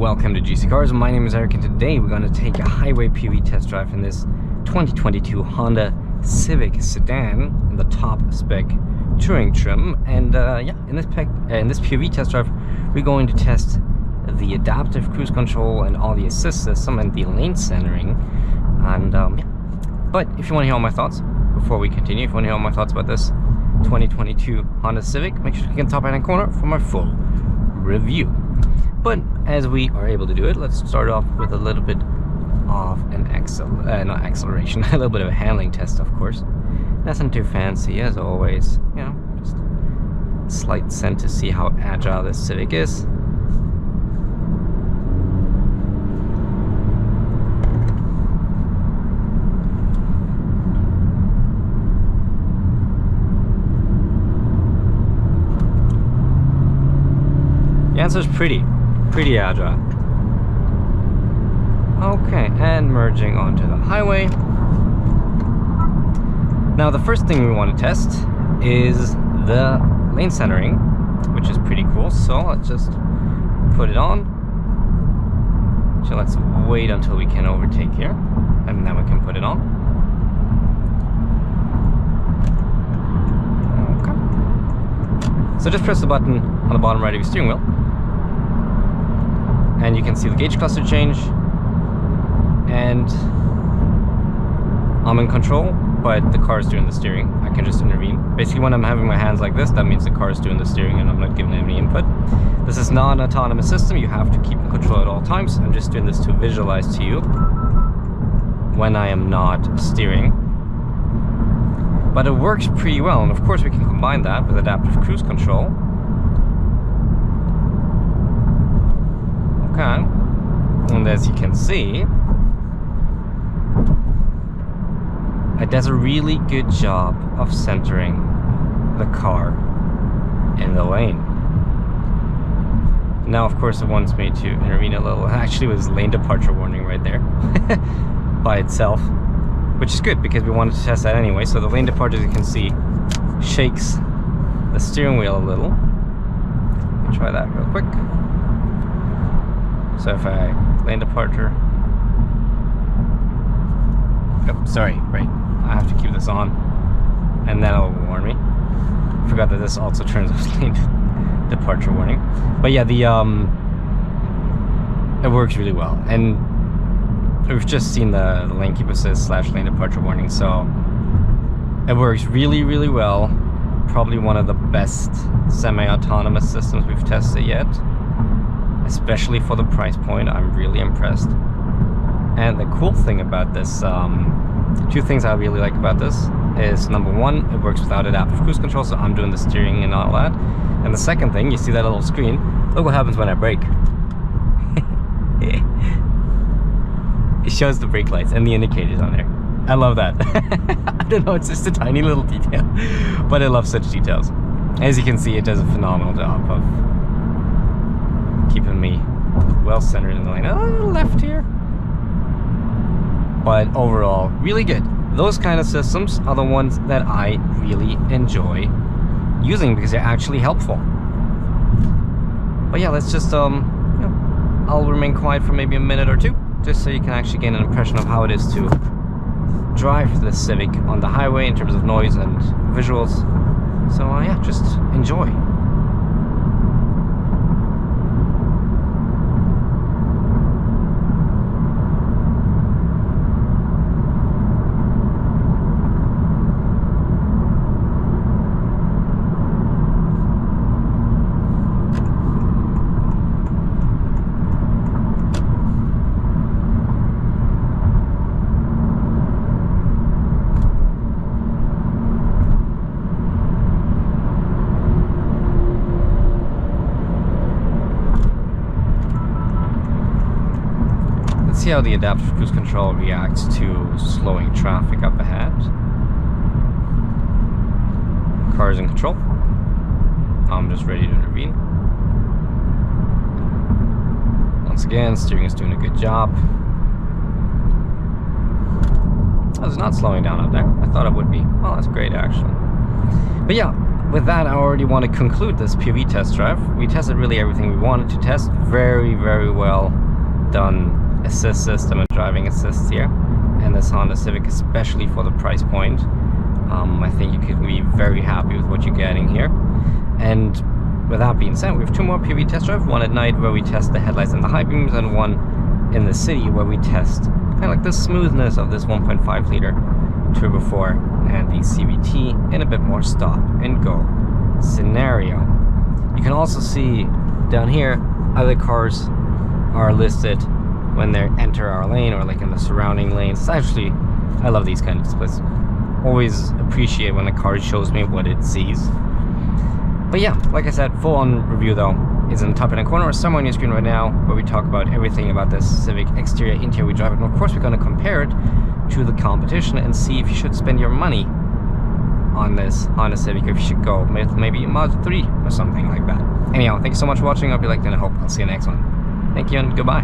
Welcome to GC Cars. My name is Eric, and today we're going to take a highway POV test drive in this 2022 Honda Civic Sedan in the top spec touring trim. And in this POV test drive, we're going to test the adaptive cruise control and all the assist system and the lane centering. And but if you want to hear all my thoughts before we continue, if you want to hear all my thoughts about this 2022 Honda Civic, make sure to click on the top right hand corner for my full review. But as we are able to do it, let's start off with a little bit of an not acceleration, a little bit of a handling test, of course. Nothing too fancy, as always. You know, just a slight scent to see how agile this Civic is. The answer is pretty agile. Okay, and merging onto the highway. Now the first thing we want to test is the lane centering, which is pretty cool. So let's just put it on. So let's wait until we can overtake here, and then we can put it on. Okay. So just press the button on the bottom right of your steering wheel, and you can see the gauge cluster change, and I'm in control, but the car is doing the steering. I can just intervene. Basically, when I'm having my hands like this, that means the car is doing the steering and I'm not giving any input. This is not an autonomous system. You have to keep in control at all times. I'm just doing this to visualize to you when I am not steering. But it works pretty well, and of course we can combine that with adaptive cruise control. Okay, and as you can see, it does a really good job of centering the car in the lane. Now, of course, it wants me to intervene a little. Actually, it was lane departure warning right there by itself, which is good because we wanted to test that anyway. So the lane departure, as you can see, shakes the steering wheel a little. Let me try that real quick. So if I lane departure, oh, sorry, right, I have to keep this on, and that'll warn me. Forgot that this also turns off lane departure warning. But yeah, the it works really well, and we've just seen the lane keep assist / lane departure warning, so it works really well. Probably one of the best semi-autonomous systems we've tested yet. Especially for the price point, I'm really impressed. And the cool thing about this, two things I really like about this is, number one, it works without adaptive cruise control, so I'm doing the steering and all that. And the second thing, you see that little screen, look what happens when I brake. It shows the brake lights and the indicators on there. I love that. I don't know, it's just a tiny little detail, but I love such details. As you can see, it does a phenomenal job of keeping me well centered in the lane. A little left here, but overall really good. Those kind of systems are the ones that I really enjoy using because they're actually helpful. But yeah, let's just I'll remain quiet for maybe a minute or two, just so you can actually gain an impression of how it is to drive the Civic on the highway in terms of noise and visuals. So yeah, just enjoy. See how the adaptive cruise control reacts to slowing traffic up ahead. Car is in control. I'm just ready to intervene. Once again, steering is doing a good job. Oh, it's not slowing down up there. I thought it would be. Well, that's great actually. But yeah, with that, I already want to conclude this POV test drive. We tested really everything we wanted to test. Very, very well done assist system and driving assist here. And this Honda Civic, especially for the price point. I think you could be very happy with what you're getting here. And with that being said, we have two more POV test drives. One at night where we test the headlights and the high beams, and one in the city where we test kind of like the smoothness of this 1.5 liter Turbo 4 and the CVT in a bit more stop and go scenario. You can also see down here other cars are listed when they enter our lane or like in the surrounding lanes. It's actually, I love these kind of displays. Always appreciate when a car shows me what it sees. But yeah, like I said, full on review though is in the top right corner or somewhere on your screen right now, where we talk about everything about this Civic, exterior, interior, we drive it, and of course we're going to compare it to the competition and see if you should spend your money on this Honda Civic, or if you should go with maybe a Mazda 3 or something like that. Anyhow, thank you so much for watching. I hope you liked it, and I hope I'll see you next one. Thank you and goodbye.